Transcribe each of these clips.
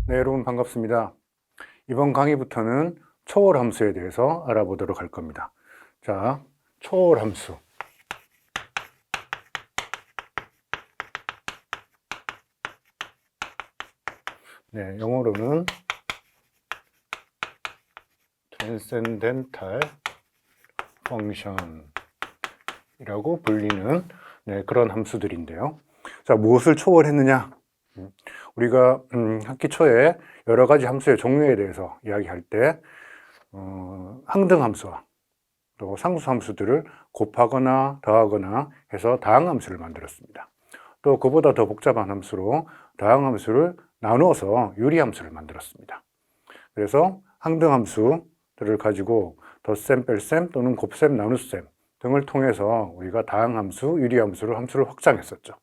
네, 여러분 반갑습니다. 이번 강의부터는 초월함수에 대해서 알아보도록 할 겁니다. 자, 초월함수. 네, 영어로는 transcendental function이라고 불리는 그런 함수들인데요. 자, 무엇을 초월했느냐? 우리가 학기 초에 여러 가지 함수의 종류에 대해서 이야기할 때 항등함수와 또 상수함수들을 곱하거나 더하거나 해서 다항함수를 만들었습니다. 또 그보다 더 복잡한 함수로 다항함수를 나누어서 유리함수를 만들었습니다. 그래서 항등함수들을 가지고 덧셈, 뺄셈 또는 곱셈, 나눗셈 등을 통해서 우리가 다항함수, 유리함수를 함수를 확장했었죠.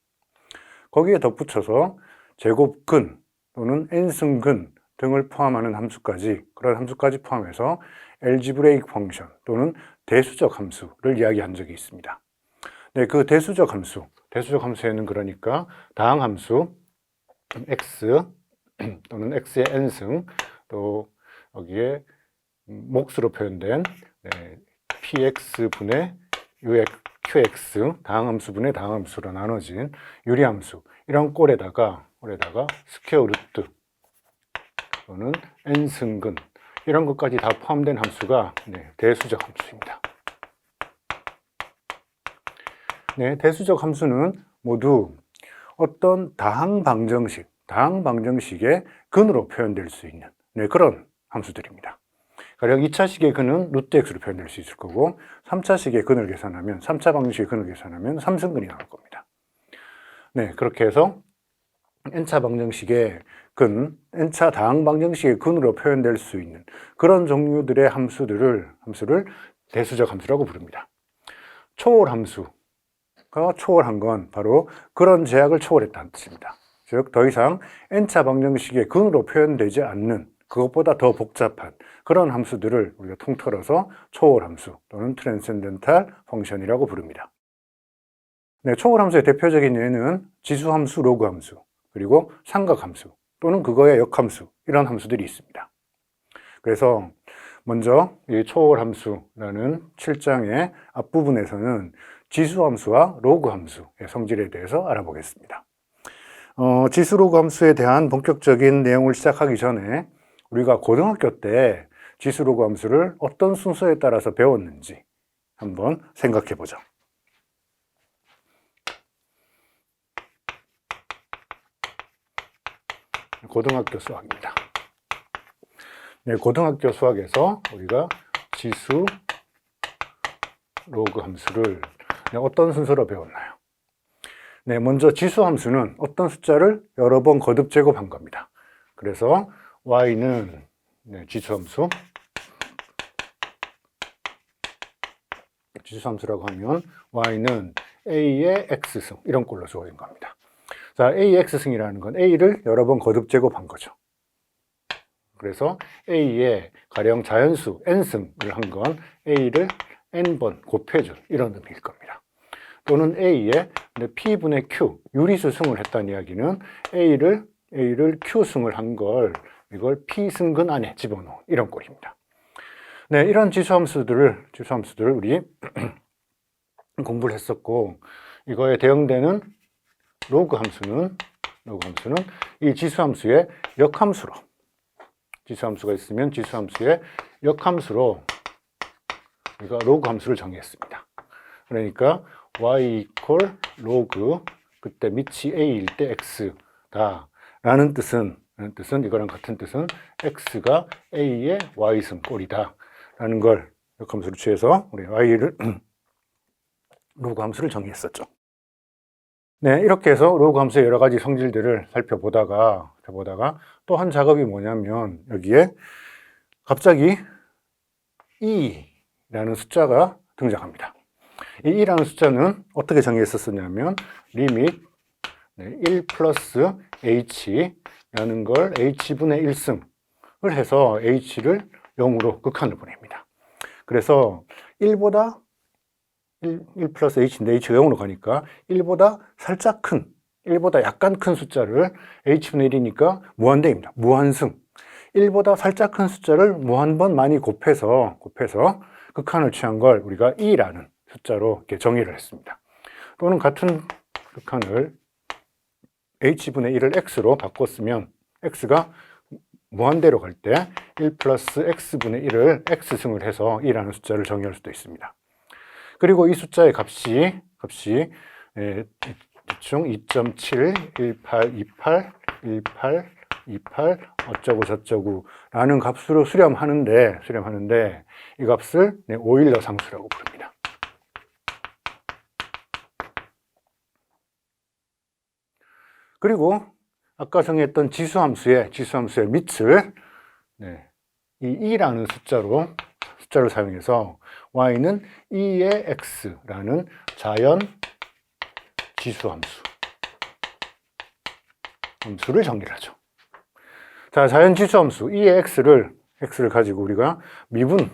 거기에 덧붙여서 제곱근 또는 n승근 등을 포함하는 함수까지, 그런 함수까지 포함해서 알지브레이크 펑션 또는 대수적 함수를 이야기한 적이 있습니다. 네, 그 대수적 함수에는 그러니까 다항함수 x 또는 x의 n승, 또 여기에 몫으로 표현된 px분의 qx, 다항함수분의 다항함수로 나눠진 유리함수, 이런 꼴에다가 스퀘어 루트 또는 n승근, 이런 것까지 다 포함된 함수가 대수적 함수입니다. 네, 대수적 함수는 모두 어떤 다항 방정식의 근으로 표현될 수 있는 그런 함수들입니다. 가령 2차식의 근은 루트 x로 표현될 수 있을 거고, 3차식의 근을 계산하면, 3차 방정식의 근을 계산하면 3승근이 나올 겁니다. 네, 그렇게 해서 n차 방정식의 근, n차 다항 방정식의 근으로 표현될 수 있는 그런 종류들의 함수를 대수적 함수라고 부릅니다. 초월함수가 초월한 건 바로 그런 제약을 초월했다는 뜻입니다. 즉, 더 이상 n차 방정식의 근으로 표현되지 않는, 그것보다 더 복잡한 그런 함수들을 우리가 통틀어서 초월함수 또는 트랜센덴탈 펑션이라고 부릅니다. 네, 초월함수의 대표적인 예는 지수함수, 로그함수, 그리고 삼각함수 또는 그거의 역함수, 이런 함수들이 있습니다. 그래서 먼저 이 초월함수라는 7장의 앞부분에서는 지수함수와 로그함수의 성질에 대해서 알아보겠습니다. 지수 로그함수에 대한 본격적인 내용을 시작하기 전에 우리가 고등학교 때 지수 로그함수를 어떤 순서에 따라서 배웠는지 한번 생각해 보죠. 고등학교 수학입니다. 네, 고등학교 수학에서 우리가 지수 로그 함수를 어떤 순서로 배웠나요? 네, 먼저 지수 함수는 어떤 숫자를 여러 번 거듭 제곱한 겁니다. 그래서 y는 지수 함수라고 하면 y는 a의 x승, 이런 꼴로 주어진 겁니다. 자, a의 x승이라는 건 a를 여러 번 거듭 제곱한 거죠. 그래서 a의 가령 자연수 n승을 한 건 a를 n번 곱해준, 이런 의미일 겁니다. 또는 a의 p분의 q, 유리수 승을 했다는 이야기는 a를 q승을 한 걸, 이걸 p승근 안에 집어넣은, 이런 꼴입니다. 네, 이런 지수함수들을 우리 공부를 했었고, 이거에 대응되는 로그 함수는 이 지수함수의 역함수로, 지수함수가 있으면 지수함수의 역함수로 우리가 로그 함수를 정의했습니다. 그러니까 y equal 로그, 그때 밑이 a일 때 x다 라는 뜻은, 이거랑 같은 뜻은 x가 a의 y승 꼴이다 라는 걸 역함수로 취해서 우리 y를 로그 함수를 정의했었죠. 네, 이렇게 해서 로그 함수의 여러 가지 성질들을 살펴보다가 또 한 작업이 뭐냐면, 여기에 갑자기 2라는 숫자가 등장합니다. 이 2라는 숫자는 어떻게 정의했었냐면, 리밋 1 플러스 h라는 걸 h분의 1승을 해서 h를 0으로 극한을 보냅니다. 그래서 1보다 1 플러스 h인데 h가 0으로 가니까 1보다 살짝 큰 1보다 약간 큰 숫자를 h분의 1이니까 무한대입니다. 무한승. 1보다 살짝 큰 숫자를 무한번 많이 곱해서 극한을 취한 걸 우리가 2라는 숫자로 이렇게 정의를 했습니다. 또는 같은 극한을 h분의 1을 x로 바꿨으면 x가 무한대로 갈 때 1 플러스 x분의 1을 x승을 해서 2라는 숫자를 정의할 수도 있습니다. 그리고 이 숫자의 값이 대충 2.7, 1828, 18, 28 어쩌고 저쩌고 라는 값으로 수렴하는데 이 값을 오일러 상수라고 부릅니다. 그리고 아까 정했던 지수함수의 밑을 이 2라는 숫자를 사용해서 y는 2의 x라는 자연 함수를 정리를 하죠. 자, 자연 지수함수 2의 x를 가지고 우리가 미분을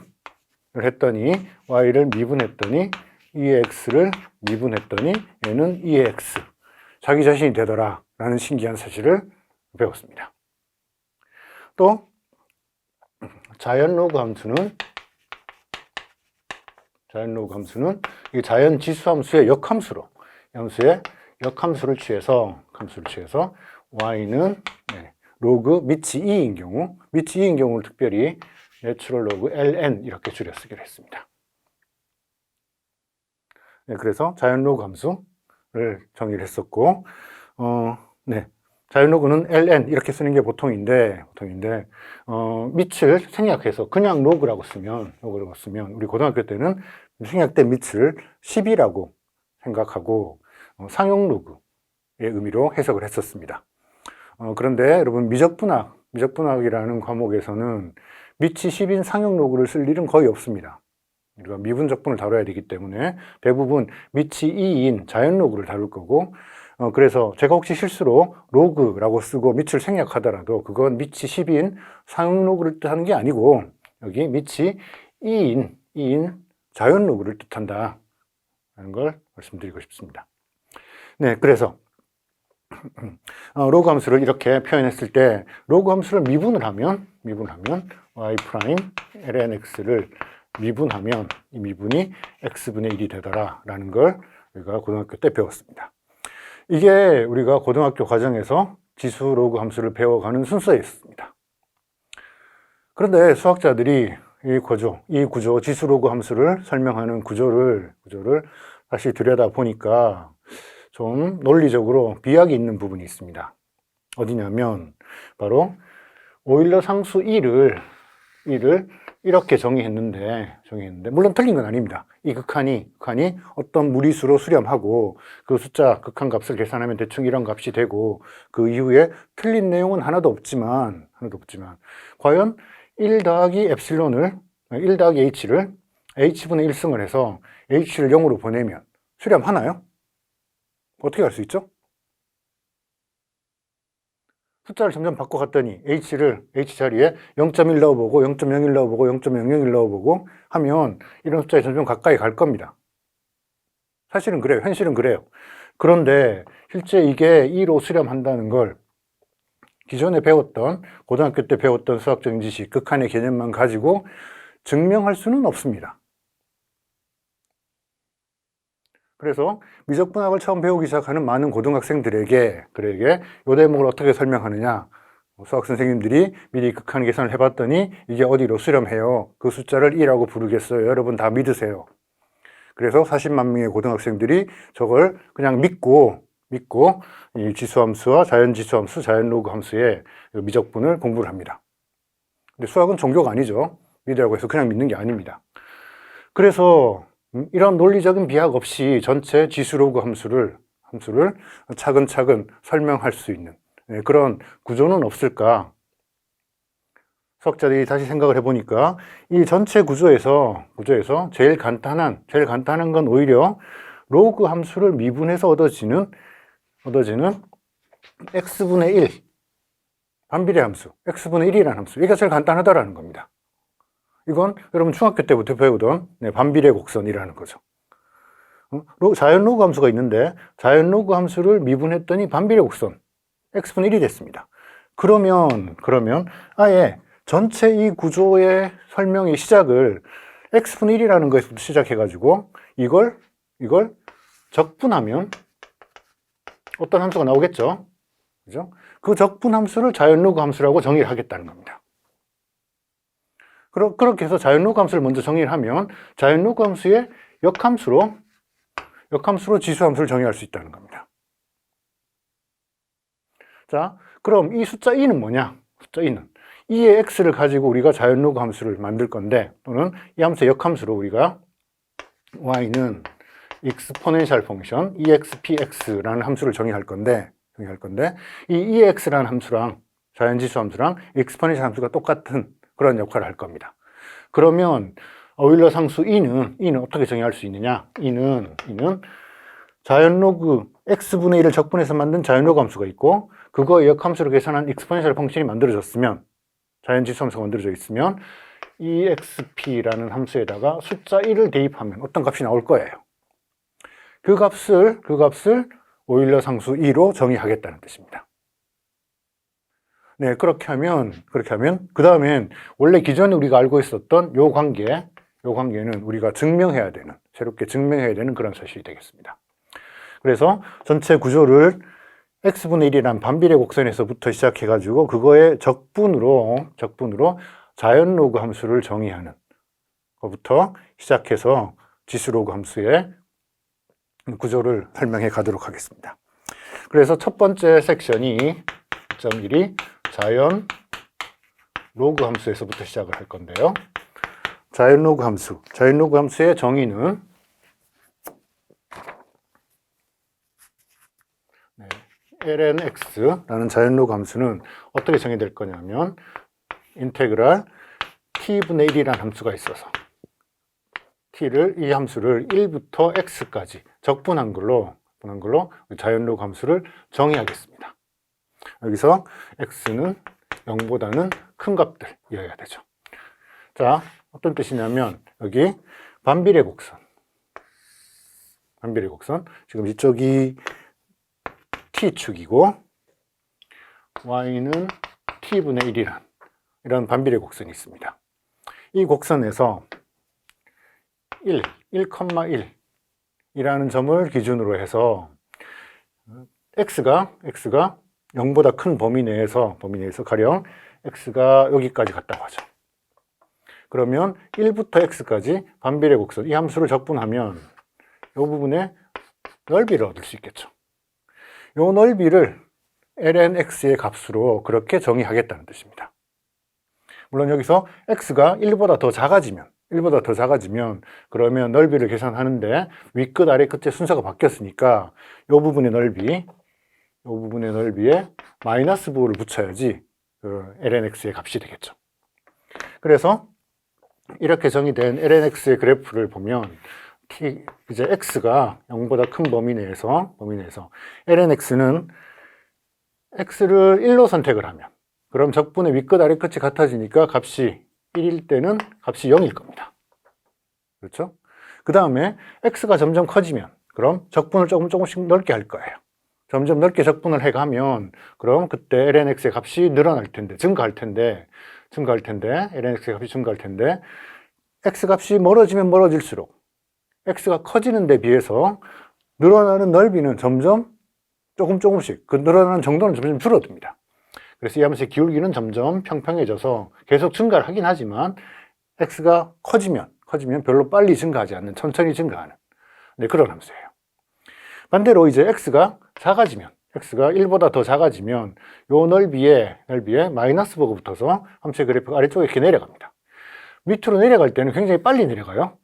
했더니 y를 미분했더니 2의 x를 미분했더니 얘는 2의 x 자기 자신이 되더라 라는 신기한 사실을 배웠습니다. 또 자연 로그 함수는 이 자연 지수함수의 역함수를 취해서 y는 로그 밑이 2인 경우 특별히 내추럴 로그 ln 이렇게 줄여 쓰기로 했습니다. 그래서 자연 로그 함수를 정의를 했었고 자연 로그는 ln 이렇게 쓰는 게 보통인데 밑을 생략해서 그냥 로그라고 쓰면 우리 고등학교 때는 생략된 밑을 10이라고 생각하고 상용 로그의 의미로 해석을 했었습니다. 그런데 여러분 미적분학이라는 과목에서는 밑이 10인 상용 로그를 쓸 일은 거의 없습니다. 우리가 미분적분을 다뤄야 되기 때문에 대부분 밑이 2인 자연 로그를 다룰 거고 그래서 제가 혹시 실수로 로그라고 쓰고 밑을 생략하더라도 그건 밑이 10인 상용 로그를 뜻하는 게 아니고 여기 밑이 2인 자연 로그를 뜻한다 라는 걸 말씀드리고 싶습니다. 그래서 로그 함수를 이렇게 표현했을 때 로그 함수를 미분을 하면 y 프라임 ln x를 미분하면 이 미분이 x분의 1이 되더라 라는 걸 우리가 고등학교 때 배웠습니다. 이게 우리가 고등학교 과정에서 지수 로그 함수를 배워가는 순서였습니다. 그런데 수학자들이 이 구조 지수 로그 함수를 설명하는 구조를 다시 들여다보니까 좀 논리적으로 비약이 있는 부분이 있습니다. 어디냐면 바로 오일러 상수 2를 이렇게 정의했는데 물론 틀린 건 아닙니다. 이 극한이 어떤 무리수로 수렴하고 그 숫자 극한 값을 계산하면 대충 이런 값이 되고 그 이후에 틀린 내용은 하나도 없지만 과연 1 더하기 h를 h분의 1승을 해서 h를 0으로 보내면 수렴하나요? 어떻게 할 수 있죠? 숫자를 점점 바꿔갔더니 h 자리에 0.1 넣어보고 0.01 넣어보고 0.001 넣어보고 하면 이런 숫자에 점점 가까이 갈 겁니다. 사실은 그래요. 현실은 그래요. 그런데 실제 이게 2로 수렴한다는 걸 기존에 고등학교 때 배웠던 수학적인 지식, 극한의 개념만 가지고 증명할 수는 없습니다. 그래서 미적분학을 처음 배우기 시작하는 많은 고등학생들에게 이 대목을 어떻게 설명하느냐, 수학 선생님들이 미리 극한 계산을 해봤더니 이게 어디로 수렴해요, 그 숫자를 2라고 부르겠어요, 여러분 다 믿으세요. 그래서 40만 명의 고등학생들이 저걸 그냥 믿고 이 지수함수와 자연지수함수, 자연로그 함수의 미적분을 공부를 합니다. 근데 수학은 종교가 아니죠. 믿으라고 해서 그냥 믿는 게 아닙니다. 그래서 이런 논리적인 비약 없이 전체 지수로그 함수를 차근차근 설명할 수 있는 그런 구조는 없을까? 수학자들이 다시 생각을 해보니까 이 전체 구조에서 제일 간단한 건 오히려 로그 함수를 미분해서 얻어지는 x분의 1 반비례 함수, x분의 1이라는 함수, 이게 제일 간단하다라는 겁니다. 이건 여러분 중학교 때부터 배우던 반비례 곡선이라는 거죠. 자연 로그 함수가 있는데 자연 로그 함수를 미분했더니 반비례 곡선 x분의 1이 됐습니다. 그러면 아예 전체 이 구조의 설명의 시작을 x분의 1이라는 것에서부터 시작해가지고 이걸 적분하면 어떤 함수가 나오겠죠? 그죠? 그 적분 함수를 자연 로그 함수라고 정의를 하겠다는 겁니다. 그렇게 해서 자연 로그 함수를 먼저 정의를 하면 자연 로그 함수의 역함수로 지수 함수를 정의할 수 있다는 겁니다. 자, 그럼 이 숫자 2는 뭐냐? 숫자 2는 2의 x를 가지고 우리가 자연 로그 함수를 만들 건데, 또는 이 함수의 역함수로 우리가 y는 exponential 펑션 expx라는 함수를 정의할 건데 이 ex라는 함수랑 자연지수 함수랑 exponential 함수가 똑같은 그런 역할을 할 겁니다. 그러면 오일러 상수 E는 어떻게 정의할 수 있느냐? E는 자연 로그 x분의 1을 적분해서 만든 자연 로그 함수가 있고, 그거의 역함수로 계산한 exponential 펑션이 만들어졌으면, 자연지수 함수가 만들어져 있으면 exp라는 함수에다가 숫자 1을 대입하면 어떤 값이 나올 거예요. 그 값을 오일러 상수 2로 정의하겠다는 뜻입니다. 네, 그렇게 하면 그 다음엔 원래 기존에 우리가 알고 있었던 요 관계는 우리가 새롭게 증명해야 되는 그런 사실이 되겠습니다. 그래서 전체 구조를 x분의 1이라는 반비례 곡선에서부터 시작해가지고 그거의 적분으로 자연 로그 함수를 정의하는 것부터 시작해서 지수 로그 함수의 구조를 설명해 가도록 하겠습니다. 그래서 첫 번째 섹션이 1이 자연 로그 함수에서부터 시작을 할 건데요. 자연 로그 함수의 정의는 lnx라는 자연 로그 함수는 어떻게 정의될 거냐면 인테그랄 t분의 1이라는 함수가 있어서 이 함수를 1부터 x까지 적분한 걸로 자연 로그 함수를 정의하겠습니다. 여기서 x는 0보다는 큰 값들이어야 되죠. 자, 어떤 뜻이냐면 여기 반비례 곡선. 지금 이쪽이 t축이고 y는 t분의 1이란 이런 반비례 곡선이 있습니다. 이 곡선에서 1,1이라는 점을 기준으로 해서 x가 0보다 큰 범위 내에서 가령 x가 여기까지 갔다고 하죠. 그러면 1부터 x까지 반비례 곡선, 이 함수를 적분하면 이 부분에 넓이를 얻을 수 있겠죠. 이 넓이를 lnx의 값으로 그렇게 정의하겠다는 뜻입니다. 물론 여기서 x가 1보다 더 작아지면 그러면 넓이를 계산하는데 윗끝 아래끝의 순서가 바뀌었으니까 이 부분의 넓이에 마이너스 부호를 붙여야지 그 lnx의 값이 되겠죠. 그래서 이렇게 정의된 lnx의 그래프를 보면 이제 x가 0보다 큰 범위 내에서 lnx는 x를 1로 선택을 하면 그럼 적분의 윗끝 아래끝이 같아지니까 값이 1일 때는 값이 0일 겁니다. 그렇죠? 그 다음에 x가 점점 커지면 그럼 적분을 조금씩 넓게 할 거예요. 점점 넓게 적분을 해가면 그럼 그때 lnx의 값이 증가할 텐데 lnx의 값이 증가할 텐데 x 값이 멀어지면 멀어질수록 x가 커지는 데 비해서 늘어나는 넓이는 조금씩 그 늘어나는 정도는 점점 줄어듭니다. 그래서 이 함수의 기울기는 점점 평평해져서 계속 증가를 하긴 하지만 x가 커지면 별로 빨리 증가하지 않는, 천천히 증가하는 그런 함수예요. 반대로 이제 x가 1보다 더 작아지면 요 넓이에 마이너스 부호가 붙어서 함수의 그래프가 아래쪽에 이렇게 내려갑니다. 밑으로 내려갈 때는 굉장히 빨리 내려가요.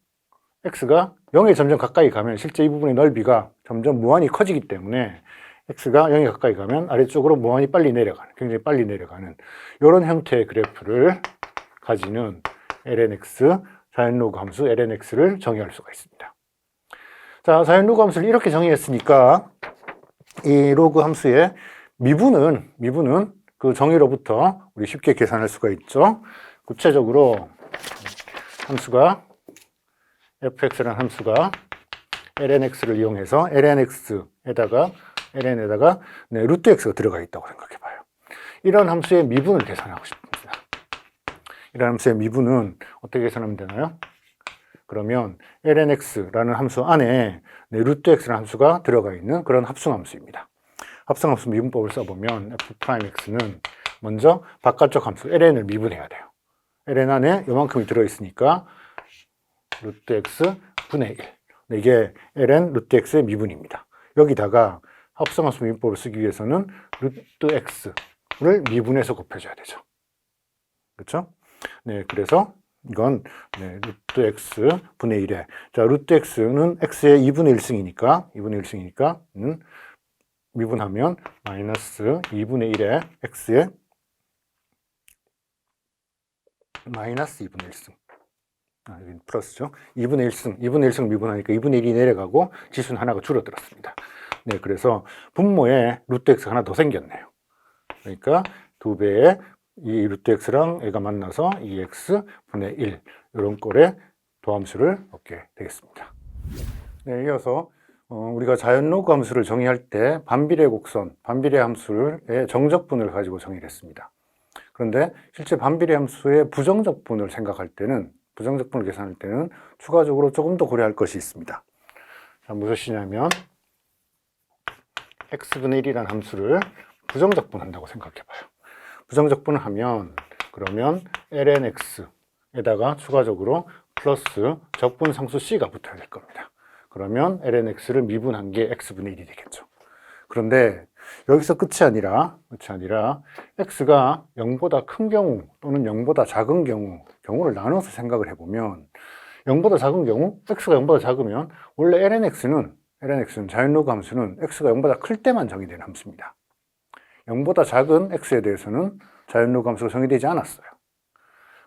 x가 0에 점점 가까이 가면 실제 이 부분의 넓이가 점점 무한히 커지기 때문에 x가 0에 가까이 가면 아래쪽으로 무한히 굉장히 빨리 내려가는 이런 형태의 그래프를 가지는 lnx, 자연 로그 함수 lnx를 정의할 수가 있습니다. 자, 자연 로그 함수를 이렇게 정의했으니까 이 로그 함수의 미분은 그 정의로부터 우리 쉽게 계산할 수가 있죠. 구체적으로 함수가 fx라는 함수가 lnx를 이용해서 ln에다가 루트 x가 들어가 있다고 생각해 봐요. 이런 함수의 미분을 계산하고 싶습니다. 이런 함수의 미분은 어떻게 계산하면 되나요? 그러면 lnx라는 함수 안에 루트 x라는 함수가 들어가 있는 그런 합성함수입니다. 합성함수 미분법을 써보면 f'x는 먼저 바깥쪽 함수 ln을 미분해야 돼요. ln 안에 요만큼이 들어있으니까 루트 x 분의 1. 이게 ln 루트 x의 미분입니다. 여기다가 합성함수 미분법을 쓰기 위해서는 루트 x를 미분해서 곱해줘야 되죠. 그렇죠? 네, 그래서 이건 루트 x 분의 1에 자 루트 x는 x의 2분의 1승이니까 미분하면 마이너스 2분의 1에 x의 마이너스 2분의 1승 여기 플러스죠. 2분의 1승 미분하니까 2분의 1이 내려가고 지수는 하나가 줄어들었습니다. 네, 그래서 분모에 루트 x가 하나 더 생겼네요. 그러니까 2배의 이 루트 x랑 얘가 만나서 2x 분의 1 이런 꼴의 도함수를 얻게 되겠습니다. 네, 이어서 우리가 자연로그 함수를 정의할 때 반비례 곡선, 반비례 함수의 정적분을 가지고 정의를 했습니다. 그런데 실제 반비례 함수의 부정적분을 생각할 때는 부정적분을 계산할 때는 추가적으로 조금 더 고려할 것이 있습니다. 자, 무엇이냐면 x분의 1이라는 함수를 부정적분한다고 생각해 봐요. 부정적분을 하면 그러면 lnx에다가 추가적으로 플러스 적분 상수 c가 붙어야 될 겁니다. 그러면 lnx를 미분한 게 x분의 1이 되겠죠. 그런데 여기서 끝이 아니라 x가 0보다 큰 경우 또는 0보다 작은 경우를 나눠서 생각을 해보면 0보다 작은 경우, x가 0보다 작으면 원래 lnx는 자연로그 함수는 x가 0보다 클 때만 정의되는 함수입니다. 0보다 작은 x에 대해서는 자연로그 함수가 정의되지 않았어요.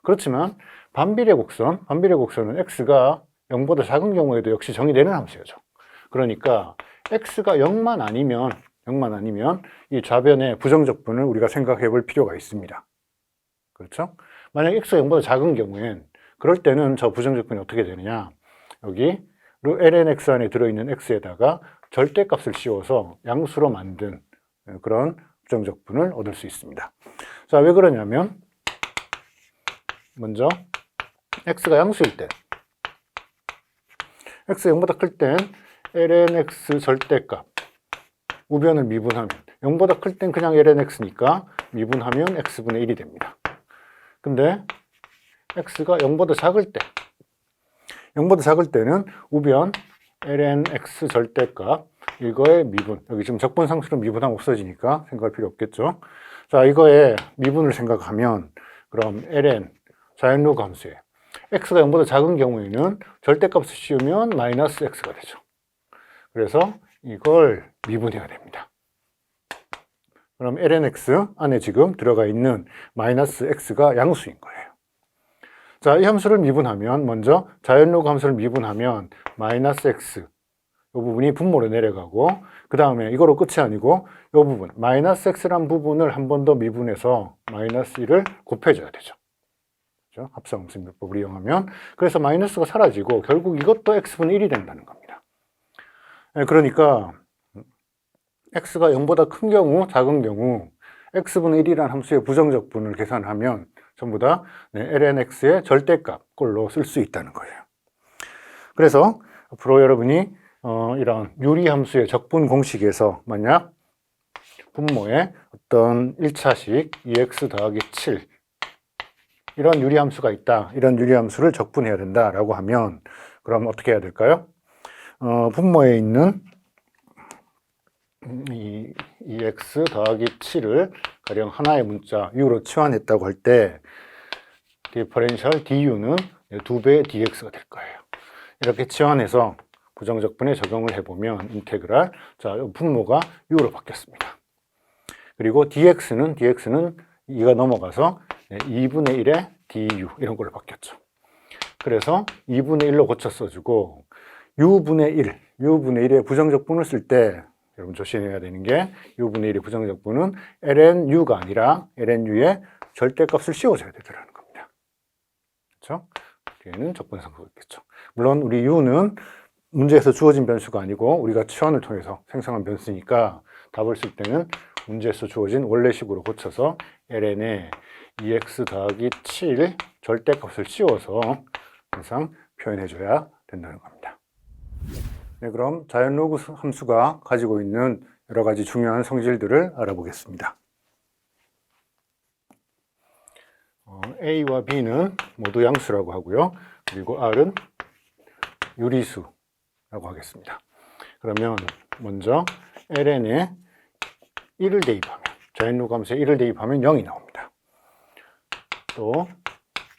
그렇지만 반비례 곡선은 x가 0보다 작은 경우에도 역시 정의되는 함수죠. 그러니까 x가 0만 아니면 이 좌변의 부정적분을 우리가 생각해 볼 필요가 있습니다. 그렇죠? 만약 x가 0보다 작은 경우엔 그럴 때는 저 부정적분이 어떻게 되느냐? 여기 lnx 안에 들어있는 x에다가 절대값을 씌워서 양수로 만든 그런 부정적분을 얻을 수 있습니다. 자, 왜 그러냐면 먼저 x가 양수일 때 x가 0보다 클 땐 lnx 절대값 우변을 미분하면 0보다 클 땐 그냥 lnx니까 미분하면 x분의 1이 됩니다. 근데 x가 0보다 작을 때는 우변 lnx 절대값 이거의 미분, 여기 지금 적분상수로 미분하면 없어지니까 생각할 필요 없겠죠. 자, 이거의 미분을 생각하면 그럼 ln 자연로그 함수에 x가 0보다 작은 경우에는 절대값을 씌우면 마이너스 x가 되죠. 그래서 이걸 미분해야 됩니다. 그럼 lnx 안에 지금 들어가 있는 마이너스 x가 양수인 거예요. 자, 이 함수를 미분하면 먼저 자연로그 함수를 미분하면 마이너스 x 이 부분이 분모로 내려가고 그 다음에 이거로 끝이 아니고 이 부분 마이너스 x란 부분을 한 번 더 미분해서 마이너스 1을 곱해줘야 되죠. 그렇죠? 합성함수 미분법을 이용하면 그래서 마이너스가 사라지고 결국 이것도 x분의 1이 된다는 겁니다. 그러니까 x가 0보다 큰 경우, 작은 경우 x분의 1이라는 함수의 부정적분을 계산하면 전부 다 lnx의 절대값 꼴로 쓸 수 있다는 거예요. 그래서 앞으로 여러분이 이런 유리함수의 적분 공식에서 만약 분모에 어떤 1차식 2x 더하기 7 이런 유리함수가 있다. 이런 유리함수를 적분해야 된다라고 하면 그럼 어떻게 해야 될까요? 분모에 있는 이 2x 더하기 7을 가령 하나의 문자 u로 치환했다고 할 때 디퍼렌셜 du는 2배의 dx가 될 거예요. 이렇게 치환해서 부정적분에 적용을 해보면 인테그랄, 자, 분모가 u로 바뀌었습니다. 그리고 dx는 2가 넘어가서 2분의 1의 du 이런 걸로 바뀌었죠. 그래서 2분의 1로 고쳐 써주고 u분의 1의 부정적분을 쓸 때 여러분 조심해야 되는 게 u분의 1의 부정적분은 lnu가 아니라 lnu의 절대값을 씌워줘야 되더라는 겁니다. 그렇죠? 뒤에는 적분상수가 있겠죠. 물론 우리 u는 문제에서 주어진 변수가 아니고 우리가 치환을 통해서 생성한 변수니까 답을 쓸 때는 문제에서 주어진 원래식으로 고쳐서 ln에 2x 더하기 7 절대값을 씌워서 항상 표현해줘야 된다는 겁니다. 네, 그럼 자연로그 함수가 가지고 있는 여러 가지 중요한 성질들을 알아보겠습니다. A와 B는 모두 양수라고 하고요. 그리고 R은 유리수라고 하겠습니다. 그러면 먼저 ln에 1을 대입하면, 자연로그 함수에 1을 대입하면 0이 나옵니다. 또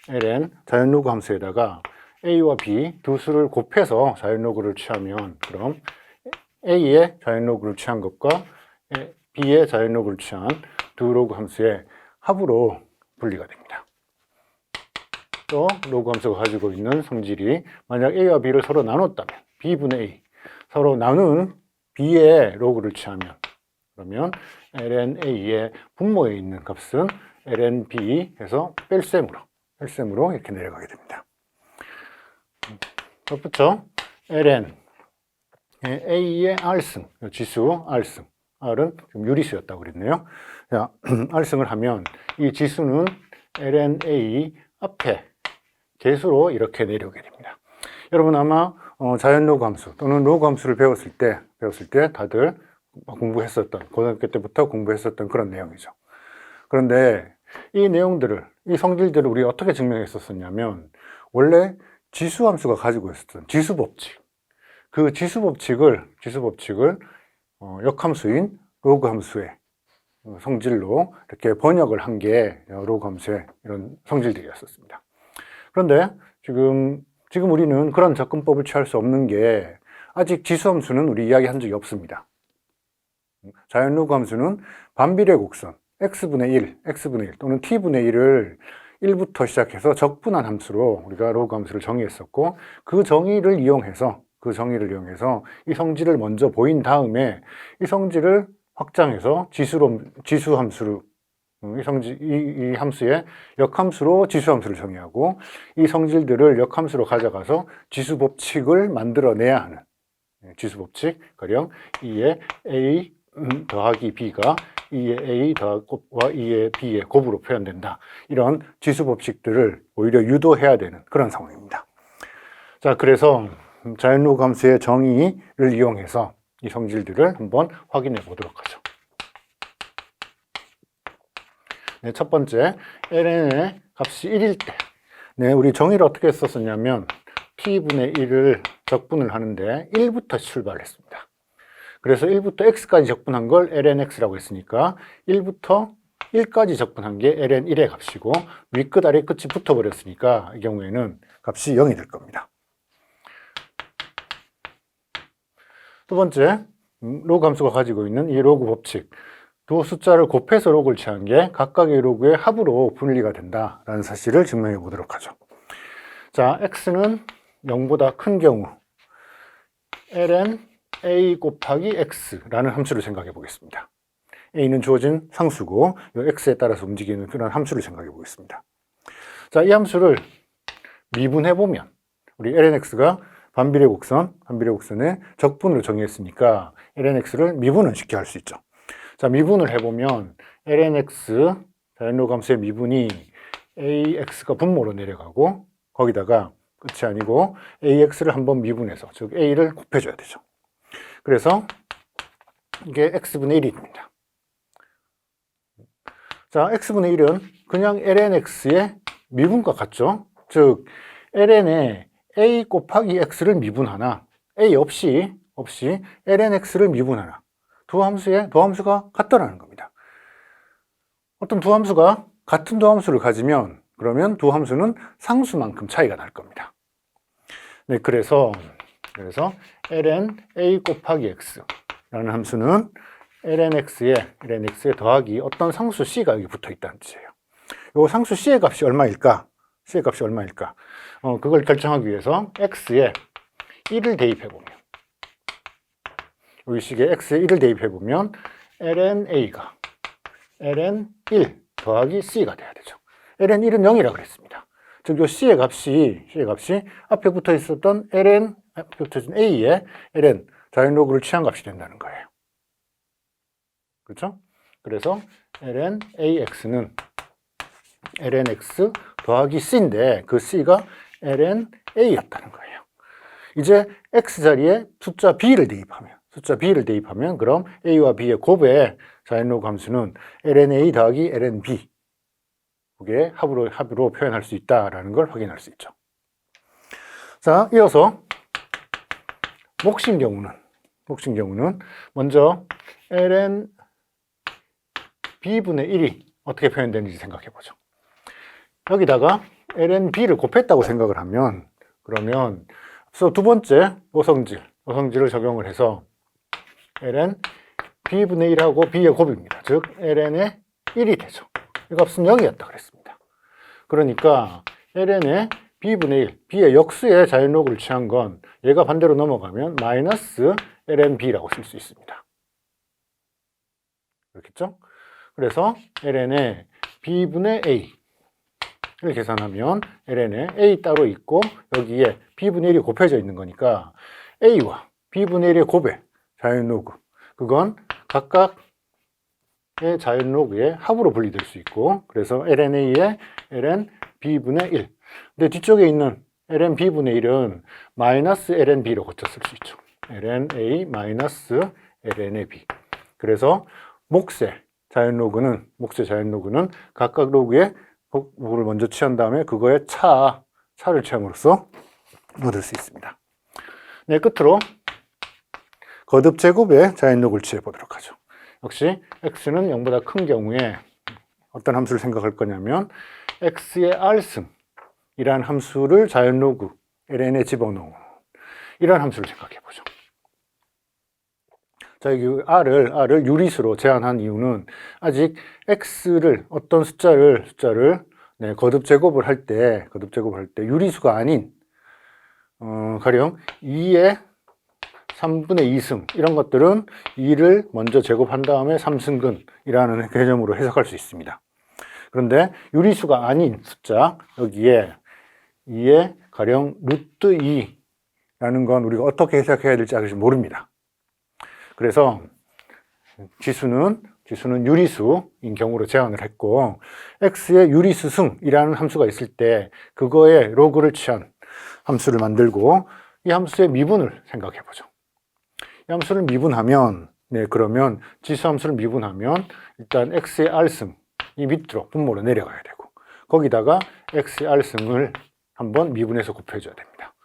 ln 자연로그 함수에다가 a와 b 두 수를 곱해서 자연로그를 취하면, 그럼 a의 자연로그를 취한 것과 b의 자연로그를 취한 두 로그 함수의 합으로 분리가 됩니다. 또 로그 함수가 가지고 있는 성질이 만약 a와 b를 서로 나눴다면 b분의 a, 서로 나눈 b의 로그를 취하면, 그러면 ln a의 분모에 있는 값은 ln b 해서 뺄셈으로 이렇게 내려가게 됩니다. 덧붙여 ln a의 r승, 지수 r승, r은 좀 유리수였다고 그랬네요. 자, r승을 하면 이 지수는 ln a 앞에 개수로 이렇게 내려오게 됩니다. 여러분 아마 자연로그 함수 또는 로그 함수를 배웠을 때 다들 공부했었던, 고등학교 때부터 공부했었던 그런 내용이죠. 그런데 이 내용들을, 이 성질들을 우리 어떻게 증명했었냐면, 원래 지수 함수가 가지고 있었던 지수 법칙, 그 지수 법칙을 역함수인 로그 함수의 성질로 이렇게 번역을 한 게 로그 함수의 이런 성질들이었습니다. 그런데 지금 우리는 그런 접근법을 취할 수 없는 게, 아직 지수 함수는 우리 이야기한 적이 없습니다. 자연로그 함수는 반비례 곡선 x분의 1 또는 t분의 1을 1부터 시작해서 적분한 함수로 우리가 로그 함수를 정의했었고, 그 정의를 이용해서 이 성질을 먼저 보인 다음에 이 성질을 확장해서 지수 함수로, 이 함수의 역함수로 지수 함수를 정의하고, 이 성질들을 역함수로 가져가서 지수 법칙을 만들어내야 하는 지수 법칙, 가령 2의 a 더하기 b가 2의 a와 2의 b의 곱으로 표현된다. 이런 지수 법칙들을 오히려 유도해야 되는 그런 상황입니다. 자, 그래서 자연로그 함수의 정의를 이용해서 이 성질들을 한번 확인해 보도록 하죠. 네, 첫 번째, ln의 값이 1일 때, 네, 우리 정의를 어떻게 했었냐면 t분의 1을 적분을 하는데 1부터 출발했습니다. 그래서 1부터 x까지 적분한 걸 lnx라고 했으니까 1부터 1까지 적분한 게 ln1의 값이고, 윗끝 아래 끝이 붙어버렸으니까 이 경우에는 값이 0이 될 겁니다. 두 번째, 로그 함수가 가지고 있는 이 로그 법칙, 두 숫자를 곱해서 로그를 취한 게 각각의 로그의 합으로 분리가 된다라는 사실을 증명해 보도록 하죠. 자, x는 0보다 큰 경우 ln a 곱하기 x라는 함수를 생각해 보겠습니다. a는 주어진 상수고 이 x에 따라서 움직이는 그런 함수를 생각해 보겠습니다. 자, 이 함수를 미분해 보면, 우리 lnx가 반비례 곡선의 적분으로 정의했으니까 lnx를 미분은 쉽게 할 수 있죠. 자, 미분을 해보면 lnx 자연로그 함수의 미분이 ax가 분모로 내려가고, 거기다가 끝이 아니고 ax를 한번 미분해서, 즉 a를 곱해줘야 되죠. 그래서 이게 x분의 1이 됩니다. 자, x분의 1은 그냥 lnx의 미분과 같죠. 즉 ln에 a 곱하기 x를 미분하나, a 없이 lnx를 미분하나, 두 함수가 같다라는 겁니다. 어떤 두 함수가 같은 두 함수를 가지면, 그러면 두 함수는 상수만큼 차이가 날 겁니다. 네, 그래서 ln a 곱하기 x라는 함수는 lnx에 더하기 어떤 상수 c가 여기 붙어 있다는 뜻이에요. 이 상수 c의 값이 얼마일까? 그걸 결정하기 위해서 x에 1을 대입해보면, 이 식에 x에 1을 대입해보면 ln a가 ln 1 더하기 c가 돼야 되죠. ln 1은 0이라고 그랬습니다. 즉, 이 c의 값이 앞에 붙어 있었던 겹쳐진 A에 ln 자연 로그를 취한 값이 된다는 거예요. 그렇죠? 그래서 ln AX는 ln X 더하기 C인데 그 C가 ln A였다는 거예요. 이제 X 자리에 숫자 B를 대입하면 그럼 A와 B의 곱의 자연로그 함수는 ln A 더하기 ln B 그게 합으로 표현할 수 있다라는 걸 확인할 수 있죠. 자, 이어서 몫인 경우는 먼저 ln B분의 1이 어떻게 표현되는지 생각해 보죠. 여기다가 ln B를 곱했다고 생각을 하면 그러면 앞서 두 번째 오성질을 적용을 해서 ln B분의 1하고 B의 곱입니다. 즉 ln의 1이 되죠. 이 값은 0이었다 그랬습니다. 그러니까 ln의 B분의 1, B의 역수의 자연로그를 취한 건 얘가 반대로 넘어가면 마이너스 ln B라고 쓸 수 있습니다. 그렇겠죠? 그래서 ln의 B분의 A를 계산하면 ln의 A 따로 있고 여기에 B분의 1이 곱해져 있는 거니까 A와 B분의 1의 곱의 자연로그 그건 각각의 자연로그의 합으로 분리될 수 있고 그래서 ln A의 ln B분의 1 근데 뒤쪽에 있는 ln B분의 1은 마이너스 ln B로 고쳤을 수 있죠. ln A 마이너스 ln의 B 그래서 몫의 자연로그는 각각 로그의 로그를 먼저 취한 다음에 그거의 차를 취함으로써 얻을 수 있습니다. 네, 끝으로 거듭 제곱의 자연로그를 취해 보도록 하죠. 역시 x는 0보다 큰 경우에 어떤 함수를 생각할 거냐면 x의 r승이라는 함수를 자연로그 ln에 집어넣은 이런 함수를 생각해 보죠. 자, 여기 r을 유리수로 제한한 이유는 아직 x를 어떤 숫자를 거듭 제곱을 할 때 유리수가 아닌 가령 2의 3분의 2승 이런 것들은 2를 먼저 제곱한 다음에 3승근이라는 개념으로 해석할 수 있습니다. 그런데 유리수가 아닌 숫자 여기에 2의 가령 루트 2라는 건 우리가 어떻게 해석해야 될지 아직 모릅니다. 그래서 지수는 유리수인 경우로 제한을 했고 x의 유리수승이라는 함수가 있을 때 그거의 로그를 취한 함수를 만들고 이 함수의 미분을 생각해 보죠. 이 함수를 미분하면 그러면 지수 함수를 미분하면 일단 x의 r승이 밑으로 분모로 내려가야 되고 거기다가 x의 r승을 한번 미분해서 곱해줘야 됩니다.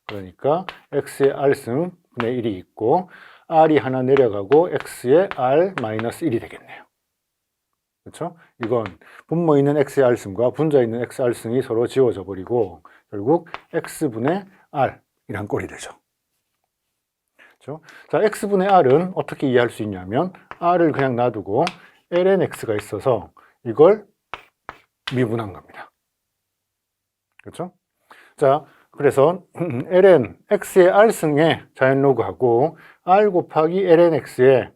그러니까 x의 r승 분의 1이 있고 r이 하나 내려가고 x의 r-1이 되겠네요. 그렇죠? 이건 분모에 있는 x의 r승과 분자에 있는 x r승이 서로 지워져 버리고 결국 x분의 r이란 꼴이 되죠. 그렇죠? 자, x분의 r은 어떻게 이해할 수 있냐면 r을 그냥 놔두고 ln x가 있어서 이걸 미분한 겁니다. 그렇죠? 자, 그래서 ln x의 r승의 자연로그하고 r 곱하기 ln x의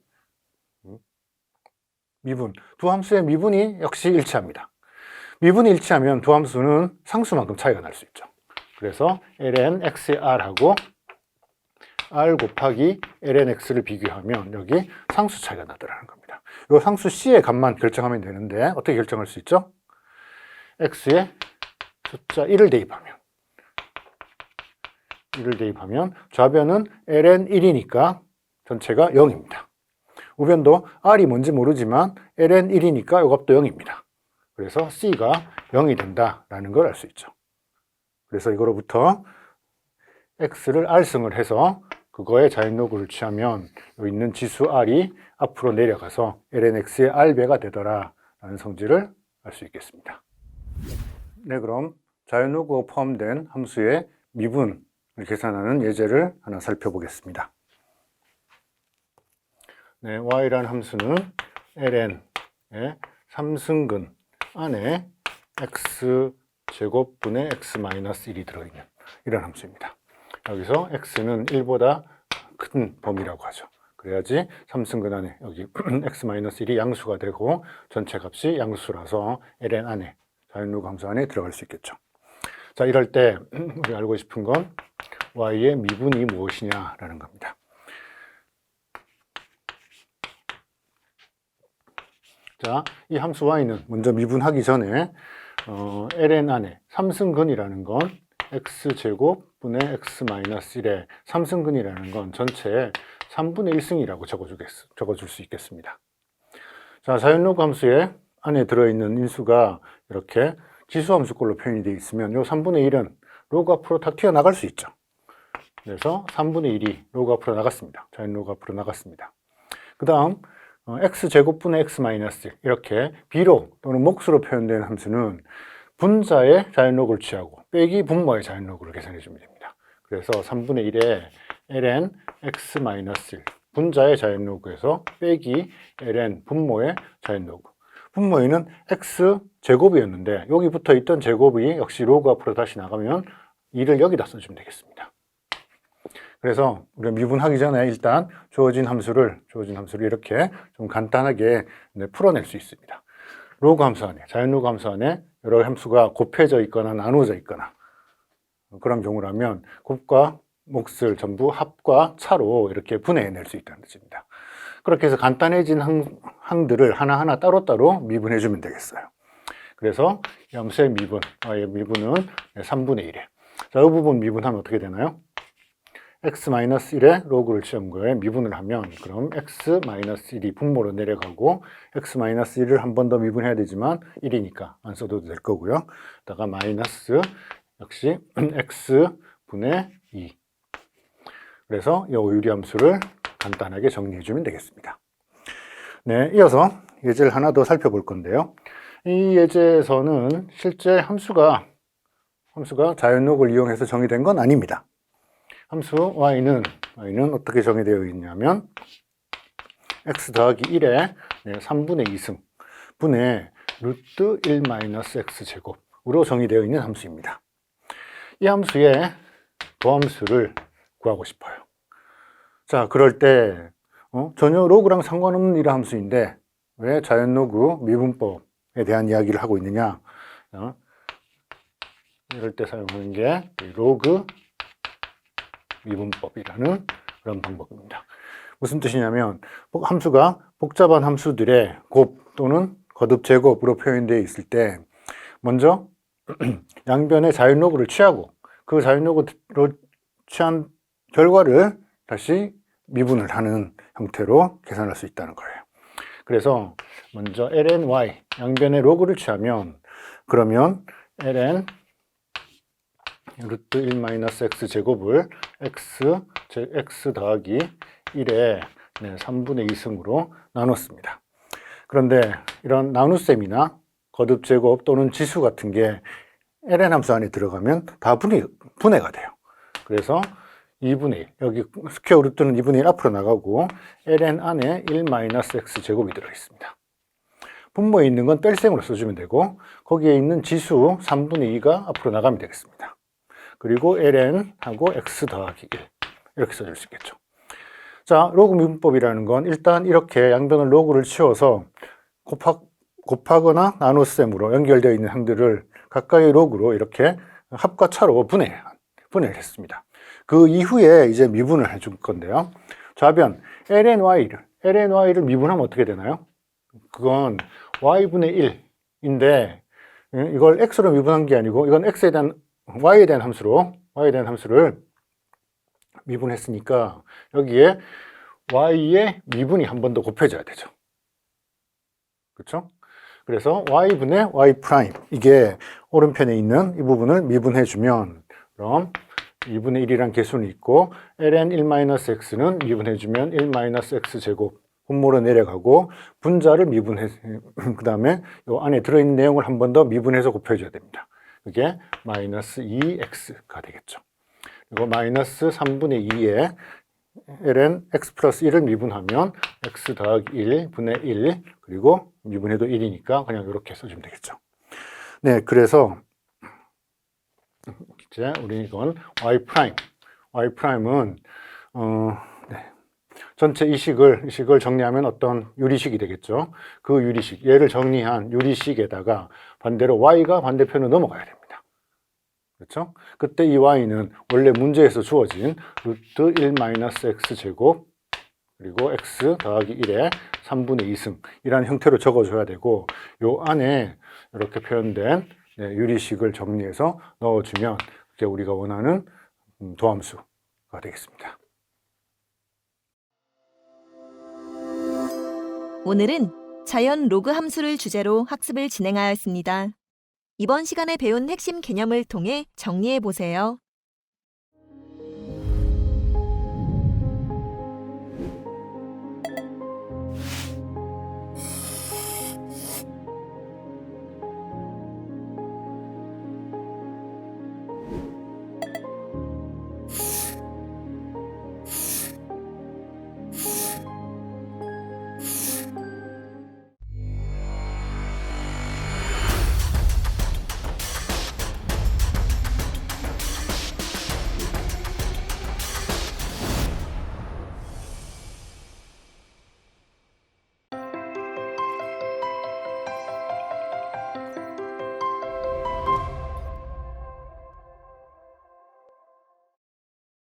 미분, 두 함수의 미분이 역시 일치합니다. 미분이 일치하면 두 함수는 상수만큼 차이가 날 수 있죠. 그래서 ln x의 r하고 r 곱하기 ln x를 비교하면 여기 상수 차이가 나더라는 겁니다. 이 상수 c의 값만 결정하면 되는데 어떻게 결정할 수 있죠? x에 숫자 1을 대입하면 좌변은 ln 1이니까 전체가 0입니다. 우변도 r이 뭔지 모르지만 ln 1이니까 이 값도 0입니다. 그래서 c가 0이 된다라는 걸 알 수 있죠. 그래서 이거로부터 x를 r승을 해서 그거의 자연로그를 취하면 여기 있는 지수 r이 앞으로 내려가서 ln x의 r배가 되더라라는 성질을 알 수 있겠습니다. 네, 그럼 자연로그가 포함된 함수의 미분을 계산하는 예제를 하나 살펴보겠습니다. 네, y라는 함수는 ln의 3승근 안에 x제곱분의 x-1이 들어있는 이런 함수입니다. 여기서 x는 1보다 큰 범위라고 하죠. 그래야지 3승근 안에 여기 x-1이 양수가 되고 전체 값이 양수라서 ln 안에 자연로그 함수 안에 들어갈 수 있겠죠. 자, 이럴 때 우리가 알고 싶은 건 y의 미분이 무엇이냐라는 겁니다. 자, 이 함수 y는 먼저 미분하기 전에 ln 안에 3승근이라는 건 x제곱분의 x-1의 3승근이라는 건 전체 3분의 1승이라고 적어줄 수 있겠습니다. 자, 자연로그 함수의 안에 들어있는 인수가 이렇게 지수함수꼴로 표현이 되어 있으면 이 3분의 1은 로그 앞으로 다 튀어나갈 수 있죠. 그래서 3분의 1이 로그 앞으로 나갔습니다. 자연로그 앞으로 나갔습니다. 그 다음 x제곱분의 x-1 이렇게 비로 또는 몫으로 표현된 함수는 분자의 자연로그를 취하고 빼기 분모의 자연로그를 계산해 주면 됩니다. 그래서 3분의 1에 ln x-1 분자의 자연로그에서 빼기 ln 분모의 자연로그. 분모에는 x제곱이었는데 여기 붙어 있던 제곱이 역시 로그 앞으로 다시 나가면 2를 여기다 써주면 되겠습니다. 그래서 우리가 미분하기 전에 일단 주어진 함수를 이렇게 좀 간단하게 풀어낼 수 있습니다. 로그 함수 안에, 자연로그 함수 안에 여러 함수가 곱해져 있거나 나누어져 있거나 그런 경우라면 곱과 몫을 전부 합과 차로 이렇게 분해해낼 수 있다는 뜻입니다. 그렇게 해서 간단해진 항들을 하나하나 따로따로 미분해주면 되겠어요. 그래서 이 함수의 미분, y의 미분은 3분의 1에. 자, 이 부분 미분하면 어떻게 되나요? x-1의 로그를 취한 거에 미분을 하면 그럼 x-1이 분모로 내려가고 x-1을 한 번 더 미분해야 되지만 1이니까 안 써도 될 거고요. 다가 마이너스 역시 x분의 2. 그래서 이 유리함수를 간단하게 정리해 주면 되겠습니다. 네, 이어서 예제를 하나 더 살펴볼 건데요. 이 예제에서는 실제 함수가 자연로그를 이용해서 정의된 건 아닙니다. 함수 y는 어떻게 정의되어 있냐면 x 더하기 1에 3분의 2승 분의 루트 1 마이너스 x제곱으로 정의되어 있는 함수입니다. 이 함수의 도함수를 구하고 싶어요. 자, 그럴 때 전혀 로그랑 상관없는 이런 함수인데 왜 자연로그 미분법에 대한 이야기를 하고 있느냐? 이럴 때 사용하는 게 로그 미분법이라는 그런 방법입니다. 무슨 뜻이냐면 함수가 복잡한 함수들의 곱 또는 거듭 제곱으로 표현되어 있을 때 먼저 양변의 자연로그를 취하고 그 자연로그로 취한 결과를 다시 미분을 하는 형태로 계산할 수 있다는 거예요. 그래서 먼저 ln y 양변의 로그를 취하면 그러면 ln 루트 1 마이너스 x제곱을 x 더하기 1에 3분의 2승으로 나눴습니다. 그런데 이런 나눗셈이나 거듭제곱 또는 지수 같은 게 ln 함수 안에 들어가면 다 분해가 돼요. 그래서 2분의 1, 여기 스퀘어 루트는 2분의 1 앞으로 나가고 ln 안에 1 마이너스 x제곱이 들어있습니다. 분모에 있는 건 뺄셈으로 써주면 되고 거기에 있는 지수 3분의 2가 앞으로 나가면 되겠습니다. 그리고 ln하고 x 더하기 1 이렇게 써줄 수 있겠죠. 자, 로그 미분법이라는 건 일단 이렇게 양변을 로그를 치워서 곱하거나 나눗셈으로 연결되어 있는 항들을 각각의 로그로 이렇게 합과 차로 분해를 했습니다. 그 이후에 이제 미분을 해줄 건데요. 좌변 ln-y를 미분하면 어떻게 되나요? 그건 y분의 1인데 이걸 x로 미분한 게 아니고 이건 y에 대한 함수를 미분했으니까 여기에 y의 미분이 한 번 더 곱해져야 되죠. 그렇죠? 그래서 y분의 y 프라임 이게 오른편에 있는 이 부분을 미분해주면 그럼 2분의 1이란 계수는 있고 ln 1-x는 미분해주면 1-x제곱 분모로 내려가고 분자를 그 다음에 이 안에 들어있는 내용을 한 번 더 미분해서 곱해줘야 됩니다. 그게 마이너스 2x가 되겠죠. 그리고 마이너스 3분의 2에 ln x 플러스 1을 미분하면 x 더하기 1 분의 1 그리고 미분해도 1이니까 그냥 이렇게 써주면 되겠죠. 네, 그래서 이제 우리 이건 y''은 전체 이 식을 정리하면 어떤 유리식이 되겠죠. 그 유리식, 얘를 정리한 유리식에다가 반대로 y가 반대편으로 넘어가야 됩니다. 그렇죠? 그때 이 y는 원래 문제에서 주어진 루트 1 마이너스 x제곱 그리고 x 더하기 1의 3분의 2승 이라는 형태로 적어줘야 되고 요 안에 이렇게 표현된 유리식을 정리해서 넣어주면 그게 우리가 원하는 도함수가 되겠습니다. 오늘은 자연 로그 함수를 주제로 학습을 진행하였습니다. 이번 시간에 배운 핵심 개념을 통해 정리해 보세요.